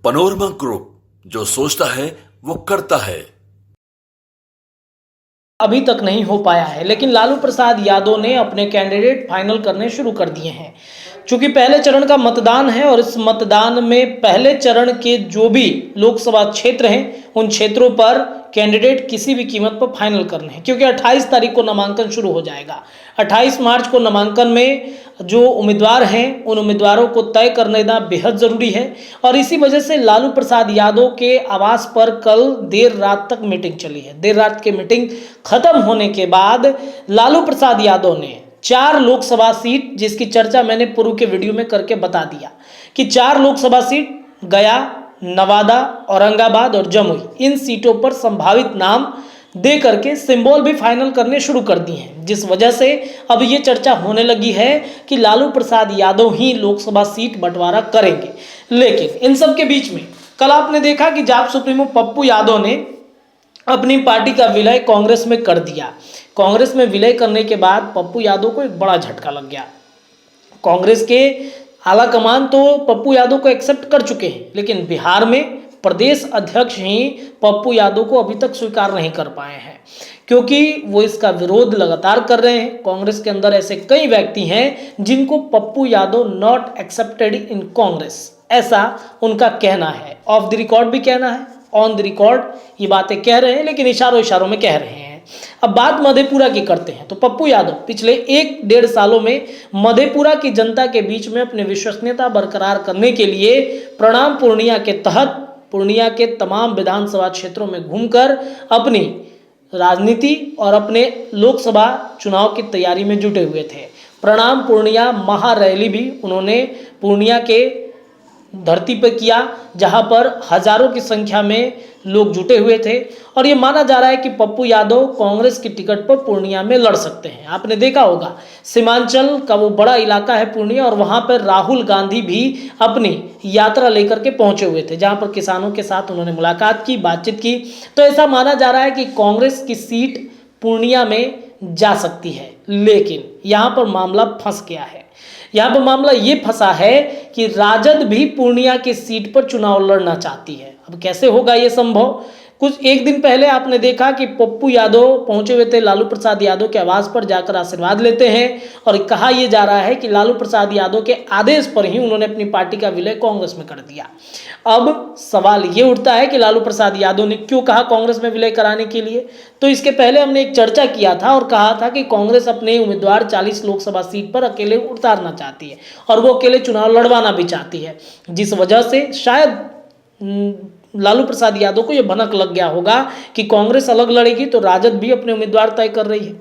Panorama group, जो सोचता है वो करता है। अभी तक नहीं हो पाया है, लेकिन लालू प्रसाद यादव ने अपने कैंडिडेट फाइनल करने शुरू कर दिए हैं। चूंकि पहले चरण का मतदान है और इस मतदान में पहले चरण के जो भी लोकसभा क्षेत्र हैं उन क्षेत्रों पर कैंडिडेट किसी भी कीमत पर फाइनल करने हैं, क्योंकि 28 तारीख को नामांकन शुरू हो जाएगा। 28 मार्च को नामांकन में जो उम्मीदवार हैं उन उम्मीदवारों को तय करना बेहद ज़रूरी है। और इसी वजह से लालू प्रसाद यादव के आवास पर कल देर रात तक मीटिंग चली है। देर रात की मीटिंग खत्म होने के बाद लालू प्रसाद यादव ने 4 लोकसभा सीट, जिसकी चर्चा मैंने पूर्व के वीडियो में करके बता दिया कि 4 लोकसभा सीट गया, नवादा, औरंगाबाद और जमुई, इन सीटों पर संभावित नाम दे करके सिंबल भी फाइनल करने शुरू कर दिए हैं। जिस वजह से अब ये चर्चा होने लगी है कि लालू प्रसाद यादव ही लोकसभा सीट बंटवारा करेंगे। लेकिन इन सब के बीच में कल आपने देखा कि जाप सुप्रीमो पप्पू यादव ने अपनी पार्टी का विलय कांग्रेस में कर दिया। कांग्रेस में विलय करने के बाद पप्पू यादव को एक बड़ा झटका लग गया। कांग्रेस के आला कमान तो पप्पू यादव को एक्सेप्ट कर चुके हैं, लेकिन बिहार में प्रदेश अध्यक्ष ही पप्पू यादव को अभी तक स्वीकार नहीं कर पाए हैं, क्योंकि वो इसका विरोध लगातार कर रहे हैं। कांग्रेस के अंदर ऐसे कई व्यक्ति हैं जिनको Pappu Yadav not accepted in Congress, ऐसा उनका कहना है। ऑफ द रिकॉर्ड भी कहना है, ऑन द रिकॉर्ड ये बातें कह रहे हैं, लेकिन इशारों इशारों में कह रहे हैं। अब बात मधेपुरा की करते हैं तो पप्पू यादव पिछले 1-1.5 सालों में मधेपुरा की जनता के बीच में अपनी विश्वसनीयता बरकरार करने के लिए प्रणाम पूर्णिया के तहत पूर्णिया के तमाम विधानसभा क्षेत्रों में घूमकर अपनी राजनीति और अपने लोकसभा चुनाव की तैयारी में जुटे हुए थे। प्रणाम पूर्णिया महारैली भी उन्होंने पूर्णिया के धरती पर किया, जहां पर हजारों की संख्या में लोग जुटे हुए थे। और ये माना जा रहा है कि पप्पू यादव कांग्रेस की टिकट पर पूर्णिया में लड़ सकते हैं। आपने देखा होगा सीमांचल का वो बड़ा इलाका है पूर्णिया, और वहां पर राहुल गांधी भी अपनी यात्रा लेकर के पहुंचे हुए थे, जहां पर किसानों के साथ उन्होंने मुलाकात की, बातचीत की। तो ऐसा माना जा रहा है कि कांग्रेस की सीट पूर्णिया में जा सकती है। लेकिन यहाँ पर मामला फंस गया है। यहाँ पर मामला ये फंसा है कि राजद भी पूर्णिया की सीट पर चुनाव लड़ना चाहती है। अब कैसे होगा ये संभव? कुछ एक दिन पहले आपने देखा कि पप्पू यादव पहुंचे हुए थे लालू प्रसाद यादव के आवास पर, जाकर आशीर्वाद लेते हैं। और कहा यह जा रहा है कि लालू प्रसाद यादव के आदेश पर ही उन्होंने अपनी पार्टी का विलय कांग्रेस में कर दिया। अब सवाल ये उठता है कि लालू प्रसाद यादव ने क्यों कहा कांग्रेस में विलय कराने के लिए? तो इसके पहले हमने एक चर्चा किया था और कहा था कि कांग्रेस अपने उम्मीदवार 40 लोकसभा सीट पर अकेले उतारना चाहती है और वो अकेले चुनाव लड़वाना भी चाहती है, जिस वजह से शायद लालू प्रसाद यादव को यह भनक लग गया होगा कि कांग्रेस अलग लड़ेगी तो राजद भी अपने उम्मीदवार तय कर रही है।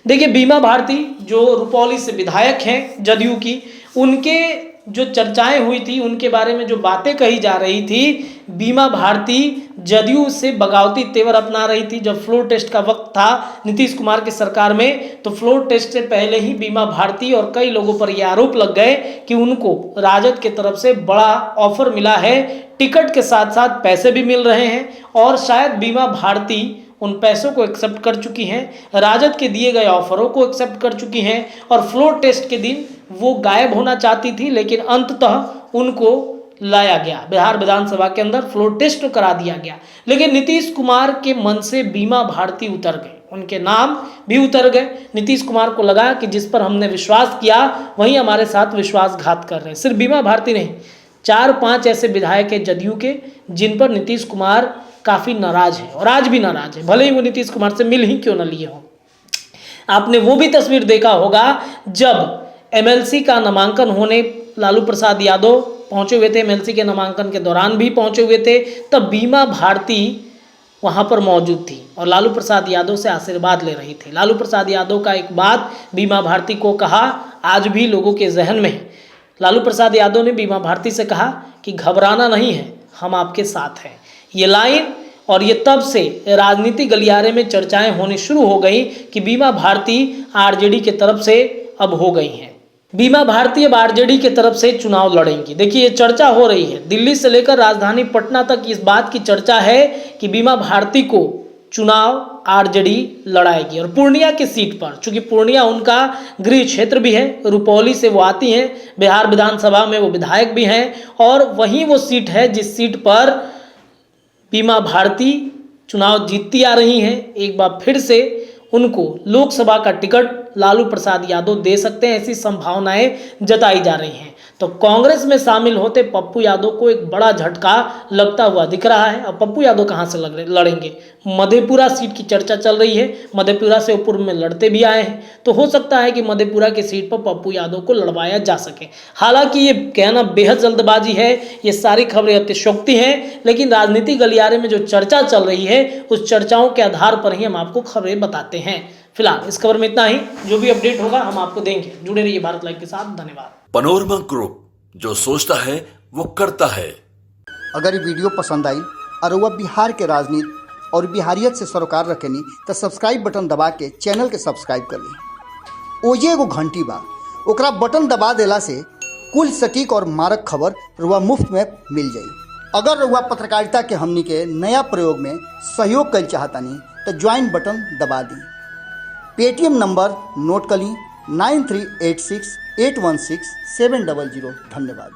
देखिए, बीमा भारती जो रुपौली से विधायक हैं जदयू की, उनके जो चर्चाएं हुई थी, उनके बारे में जो बातें कही जा रही थी, बीमा भारती जदयू से बगावती तेवर अपना रही थी। जब फ्लोर टेस्ट का वक्त था नीतीश कुमार की सरकार में, तो फ्लोर टेस्ट से पहले ही बीमा भारती और कई लोगों पर यह आरोप लग गए कि उनको राजद की तरफ से बड़ा ऑफर मिला है, टिकट के साथ साथ पैसे भी मिल रहे हैं, और शायद बीमा भारती उन पैसों को एक्सेप्ट कर चुकी हैं, राजद के दिए गए ऑफरों को एक्सेप्ट कर चुकी हैं। और फ्लोर टेस्ट के दिन वो गायब होना चाहती थी, लेकिन अंततः उनको लाया गया, बिहार विधानसभा के अंदर फ्लोर टेस्ट करा दिया गया। लेकिन नीतीश कुमार के मन से बीमा भारती उतर गए, उनके नाम भी उतर गए। नीतीश कुमार को लगा कि जिस पर हमने विश्वास किया वही हमारे साथ विश्वासघात कर रहे हैं। सिर्फ बीमा भारती नहीं, 4-5 ऐसे विधायक हैं जदयू के जिन पर नीतीश कुमार काफ़ी नाराज है और आज भी नाराज है, भले ही वो नीतीश कुमार से मिल ही क्यों न लिए हों। आपने वो भी तस्वीर देखा होगा जब एमएलसी का नामांकन होने लालू प्रसाद यादव पहुंचे हुए थे, एमएलसी के नामांकन के दौरान भी पहुंचे हुए थे, तब बीमा भारती वहां पर मौजूद थी और लालू प्रसाद यादव से आशीर्वाद ले रही थी। लालू प्रसाद यादव का एक बात बीमा भारती को कहा, आज भी लोगों के जहन में है। लालू प्रसाद यादव ने बीमा भारती से कहा कि घबराना नहीं है, हम आपके साथ हैं। ये लाइन और ये तब से राजनीति गलियारे में चर्चाएं होनी शुरू हो गई कि बीमा भारती आरजेडी के तरफ से अब हो गई हैं। बीमा भारती अब आरजेडी के तरफ से चुनाव लड़ेंगी। देखिए, ये चर्चा हो रही है, दिल्ली से लेकर राजधानी पटना तक इस बात की चर्चा है कि बीमा भारती को चुनाव आरजेडी लड़ाएगी। और पूर्णिया की सीट पर, चूंकि पूर्णिया उनका गृह क्षेत्र भी है, रुपौली से वो आती हैं, बिहार विधानसभा में वो विधायक भी हैं, और वहीं वो सीट है जिस सीट पर बीमा भारती चुनाव जीतती आ रही हैं। एक बार फिर से उनको लोकसभा का टिकट लालू प्रसाद यादव दे सकते हैं, ऐसी संभावनाएं जताई जा रही हैं। तो कांग्रेस में शामिल होते पप्पू यादव को एक बड़ा झटका लगता हुआ दिख रहा है। अब पप्पू यादव कहां से लड़ेंगे? मधेपुरा सीट की चर्चा चल रही है, मधेपुरा से पूर्व में लड़ते भी आए हैं, तो हो सकता है कि मधेपुरा की सीट पर पप्पू यादव को लड़वाया जा सके। हालांकि ये कहना बेहद जल्दबाजी है, ये सारी खबरें अतिशयोक्ति हैं, लेकिन राजनीति गलियारे में जो चर्चा चल रही है उस चर्चाओं के आधार पर ही हम आपको खबरें बताते हैं। फिलहाल इस खबर में इतना ही, जो भी अपडेट होगा हम आपको देंगे। जुड़े रहिए भारत लाइव के साथ। धन्यवाद। पनोरमा ग्रुप, जो सोचता है वो करता है। अगर ये वीडियो पसंद आई और वह बिहार के राजनीति और बिहारियत से सरोकार रखेनी तो सब्सक्राइब बटन दबा के चैनल के सब्सक्राइब कर ली। ओजे एगो घंटी बा, ओकरा बटन दबा देला से कुल सटीक और मारक खबर रुआ मुफ्त में मिल जाई। अगर रुआ पत्रकारिता के हमनी के नया प्रयोग में सहयोग कर चाहतानी तो ज्वाइन बटन दबा दी। पेटीएम नंबर नोट कर ली 9386816700। धन्यवाद।